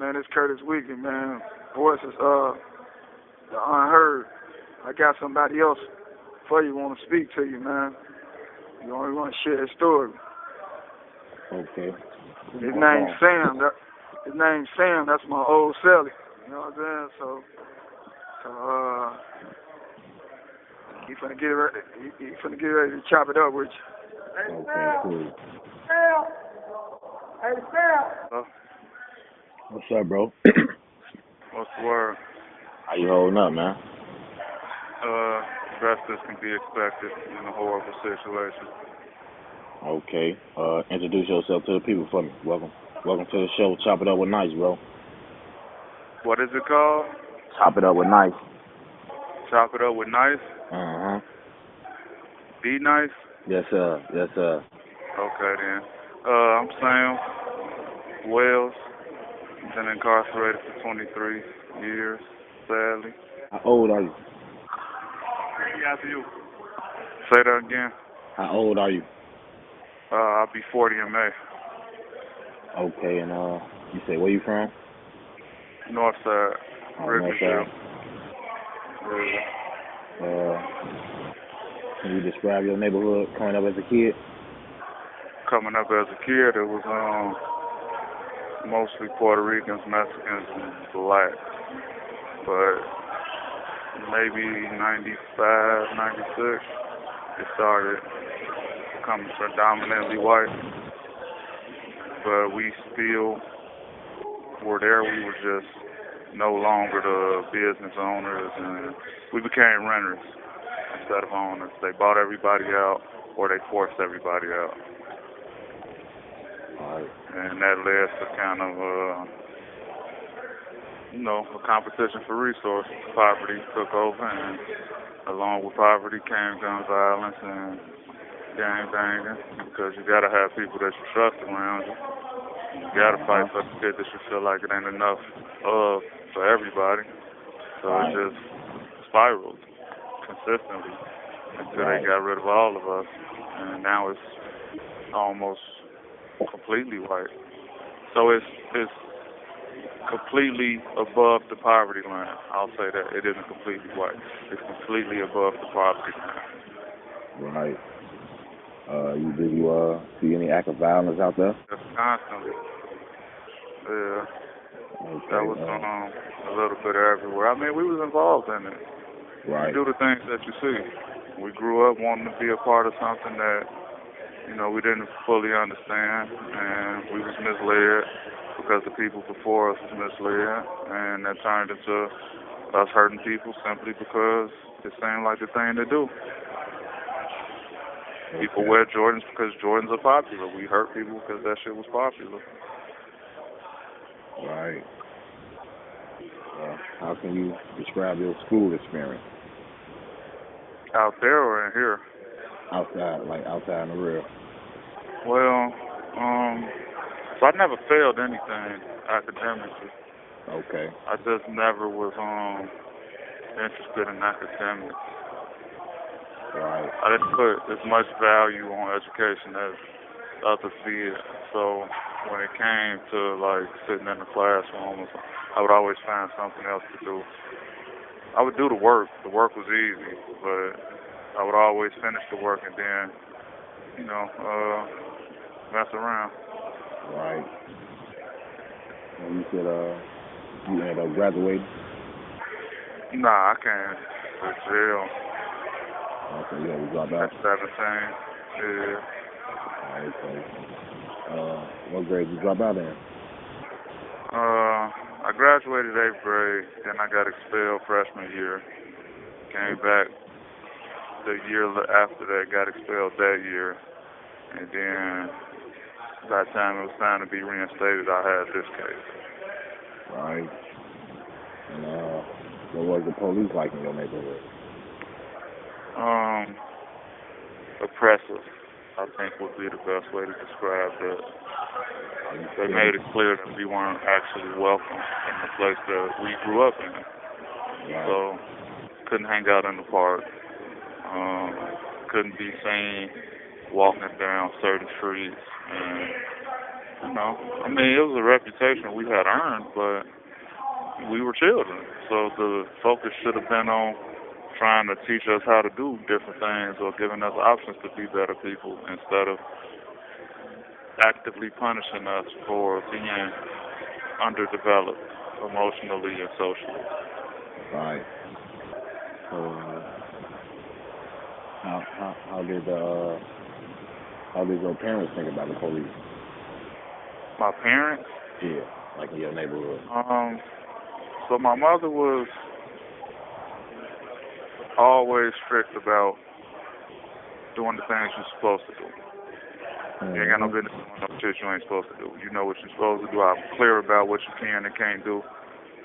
man. It's Curtis Weekly, man. Voice is the unheard. I got somebody else for you. Want to speak to you, man. You only want to share his story. Okay. His name's Sam. His name's Sam. That's my old celly. You know what I'm saying? So he finna get ready. He finna get ready to chop it up with you. Okay, cool. Sam. Hey, Sam. What's up, bro? What's the word? How you holding up, man? Best as can be expected in a horrible situation. Okay. Introduce yourself to the people for me. Welcome to the show. Chop it up with Nice, bro. What is it called? Chop it up with Nice. Chop it up with Nice? Uh-huh. Be nice? Yes, sir. Yes, sir. Okay, then. I'm Sam Wells. Been incarcerated for 23 years, sadly. How old are you? Say that again. How old are you? I'll be 40 in May. Okay, and you say where you from? North Side. North Side. Yeah. Can you describe your neighborhood coming up as a kid? Coming up as a kid, it was mostly Puerto Ricans, Mexicans, and blacks. But maybe 95, 96, it started becoming predominantly white. But we still were there. We were just no longer the business owners, and we became renters instead of owners. They bought everybody out, or they forced everybody out. Right. And that led to kind of, a competition for resources. Poverty took over, and along with poverty came gun violence and gang banging, because you got to have people that you trust around you. You got to fight for the shit that you feel like it ain't enough of for everybody. So it just spiraled consistently until they got rid of all of us. And now it's almost completely white. So it's completely above the poverty line. I'll say that. It isn't completely white. It's completely above the poverty line. Right. Did you see any act of violence out there? Just constantly. Yeah. Okay. That was a little bit everywhere. I mean, we was involved in it. Right. You do the things that you see. We grew up wanting to be a part of something that, we didn't fully understand, and we was misled because the people before us was misled, and that turned into us hurting people simply because it seemed like the thing to do. Okay. People wear Jordans because Jordans are popular. We hurt people because that shit was popular. Right. How can you describe your school experience? Out there or in here? Outside, like outside in the real. Well, so I never failed anything academically. Okay. I just never was interested in academics. Right. I didn't put as much value on education as others did. So when it came to like sitting in the classroom, I would always find something else to do. I would do the work. The work was easy, but I would always finish the work and then, mess around. Right. And you said you ended up graduating? Nah, I can't. To jail. Okay, yeah, you dropped out. At 17. Yeah. Okay. What grade did you drop out in? I graduated 8th grade, then I got expelled freshman year. Came back the year after that, got expelled that year. And then by the time it was time to be reinstated, I had this case. Right. And what was the police like in your neighborhood? Oppressive, I think would be the best way to describe that. They made it clear that we weren't actually welcome in the place that we grew up in. Right. So couldn't hang out in the park. Couldn't be seen walking down certain streets, and you know, I mean, it was a reputation we had earned, but we were children. So the focus should have been on trying to teach us how to do different things or giving us options to be better people instead of actively punishing us for being underdeveloped emotionally and socially. Right. So, how did your parents think about the police? My parents, Yeah, like in your neighborhood. so my mother was always strict about doing the things you're supposed to do. You ain't got no business doing no shit you ain't supposed to do. You know what you're supposed to do. I'm clear about what you can and can't do,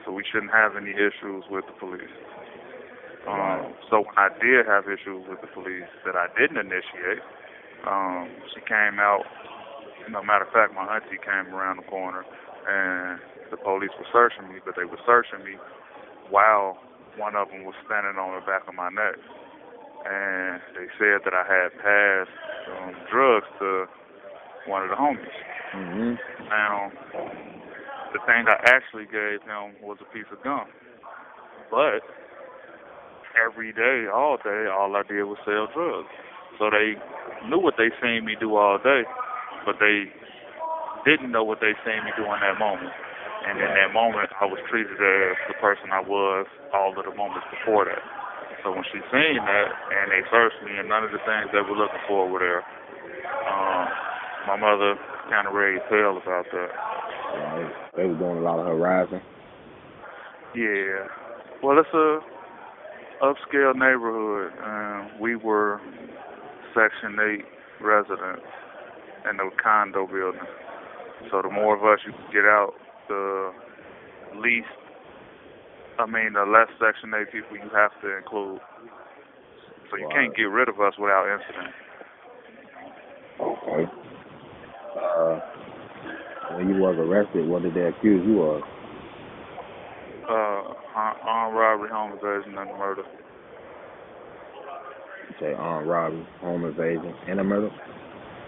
so we shouldn't have any issues with the police. So when I did have issues with the police that I didn't initiate, she came out. Matter of fact, my auntie came around the corner, and the police were searching me, but they were searching me while one of them was standing on the back of my neck. And they said that I had passed drugs to one of the homies. Mm-hmm. Now, the thing I actually gave him was a piece of gum. But every day, all I did was sell drugs. So they knew what they seen me do all day, but they didn't know what they seen me do in that moment. And in that moment, I was treated as the person I was all of the moments before that. So when she seen that, and they searched me, and none of the things they were looking for were there, my mother kind of raised hell about that. Right. They were doing a lot of harassing. Yeah. Well, it's a upscale neighborhood, and we were Section 8 residents in the condo building. So the more of us you can get out, the less Section 8 people you have to include. So you can't get rid of us without incident. Okay. When you was arrested, what did they accuse you of? Armed robbery, home invasion, and murder. You say armed robbery, home invasion, and a murder?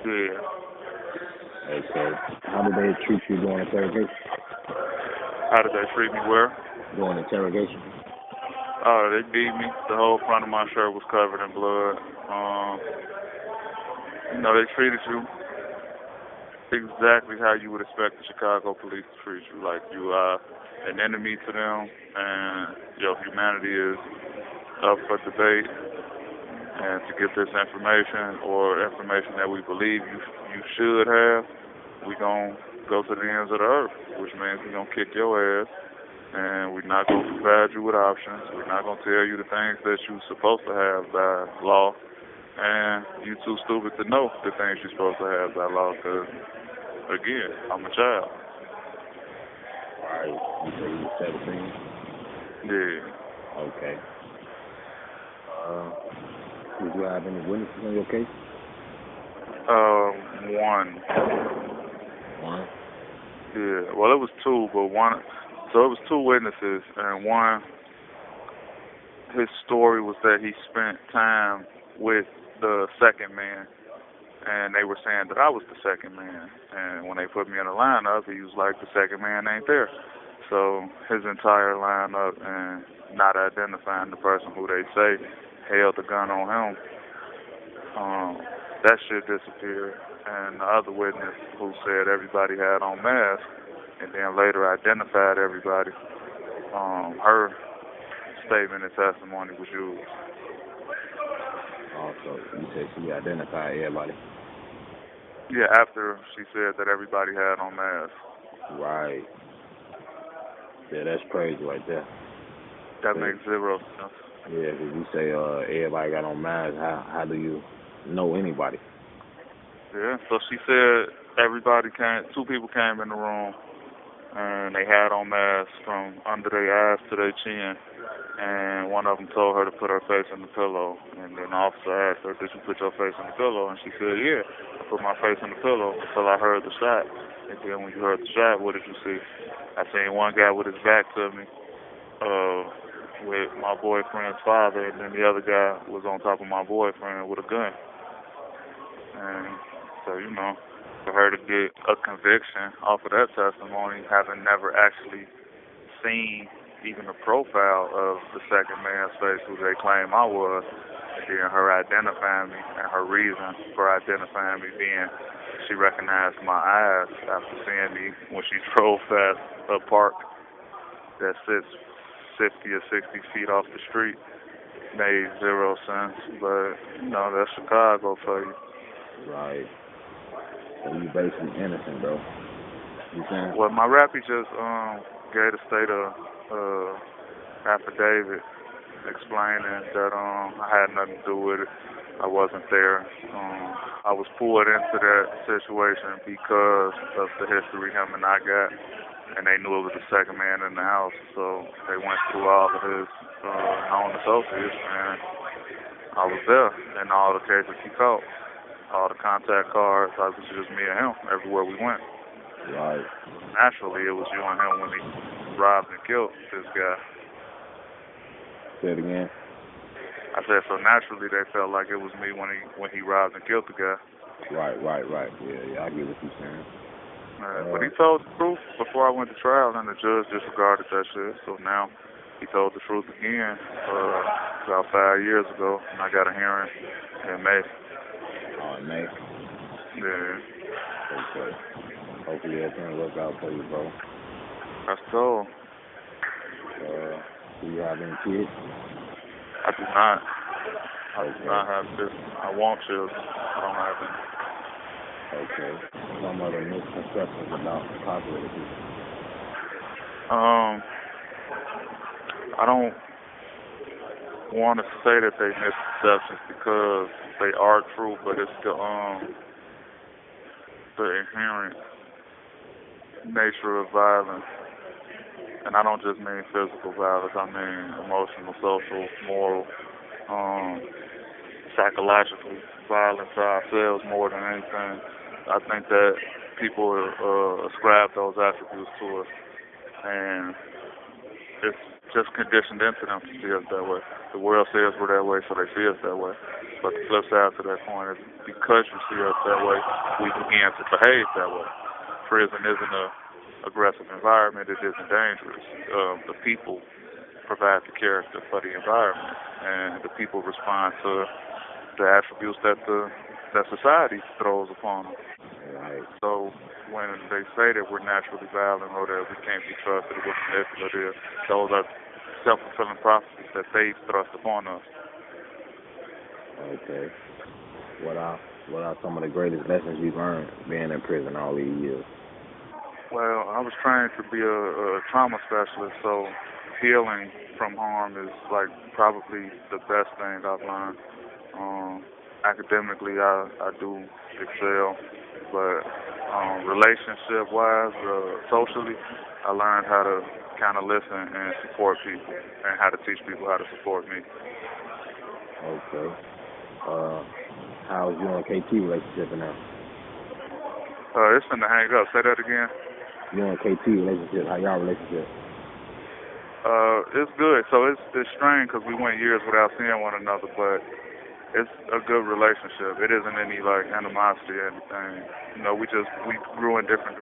Yeah. Okay. How did they treat you during interrogation? How did they treat me where? During interrogation? They beat me. The whole front of my shirt was covered in blood. They treated you exactly how you would expect the Chicago police to treat you. Like you are an enemy to them, and your humanity is up for debate. And to get this information or information that we believe you should have, we gonna go to the ends of the earth, which means we gonna kick your ass, and we're not gonna provide you with options. We're not gonna tell you the things that you're supposed to have by law, and you too stupid to know the things you're supposed to have by law. Because again, I'm a child. Right. You say you were 17? Yeah. Okay. Did you have any witnesses on your case? One. One? Yeah. Well, it was two, but one. So it was two witnesses, and one, his story was that he spent time with the second man, and they were saying that I was the second man. And when they put me in the lineup, he was like, the second man ain't there. So his entire lineup and not identifying the person who they say held the gun on him, that shit disappeared. And the other witness who said everybody had on masks and then later identified everybody, her statement and testimony was used. Also, you said she identified everybody. Yeah, after she said that everybody had on masks. Right. Yeah, that's crazy right there. That makes zero sense. Yeah, because you say everybody got on masks. How do you know anybody? Yeah, so she said two people came in the room, and they had on masks from under their eyes to their chin, and one of them told her to put her face in the pillow, and then the officer asked her, did you put your face in the pillow? And she said, yeah, I put my face in the pillow until I heard the shot, and then when you heard the shot, what did you see? I seen one guy with his back to me, with my boyfriend's father, and then the other guy was on top of my boyfriend with a gun. And so, for her to get a conviction off of that testimony, having never actually seen even a profile of the second man's face who they claim I was, and then her identifying me and her reason for identifying me being she recognized my eyes after seeing me when she drove past a park that sits 50 or 60 feet off the street. Made zero sense, but that's Chicago for you. Right. So you basically innocent, bro. You saying? Well, my rappy just gave the state a affidavit explaining that I had nothing to do with it. I wasn't there. I was pulled into that situation because of the history him and I got, and they knew it was the second man in the house, so they went through all of his known associates, and I was there in all the cases he caught. All the contact cards, it was just me and him everywhere we went. Right. Naturally, it was you and him when he robbed and killed this guy. Say it again. I said, so naturally they felt like it was me when he robbed and killed the guy. Right. Yeah, I get what you're saying. But he told the truth before I went to trial, and the judge disregarded that shit. So now he told the truth again about 5 years ago, and I got a hearing in May. Oh, in May? Yeah. Okay. Hopefully everything works out for you, bro. That's all. Do you have any kids? I do not. I Okay. do not have this. I want children. I don't have any. Okay. Some other misconceptions about incarcerated people. I don't want to say that they misconceptions because they are true, but it's the inherent nature of violence. And I don't just mean physical violence, I mean emotional, social, moral, psychological violence to ourselves more than anything. I think that people ascribe those attributes to us, and it's just conditioned into them to see us that way. The world says we're that way, so they see us that way. But the flip side to that coin is because you see us that way, we begin to behave that way. Prison isn't a aggressive environment, it isn't dangerous. The people provide the character for the environment, and the people respond to the attributes that society throws upon them. Right. So when they say that we're naturally violent or that we can't be trusted or we're manipulative, those are self-fulfilling prophecies that they thrust upon us. Okay. What are some of the greatest lessons you've learned being in prison all these years? Well, I was trained to be a trauma specialist, so healing from harm is like probably the best thing I've learned. Academically, I do excel, but relationship-wise, socially, I learned how to kind of listen and support people, and how to teach people how to support me. Okay. How's you and KT relationship now? It's finna hang up. Say that again. You and KT relationship, how y'all relationship? It's good. So it's strained because we went years without seeing one another, but it's a good relationship. It isn't any like animosity or anything. We grew in different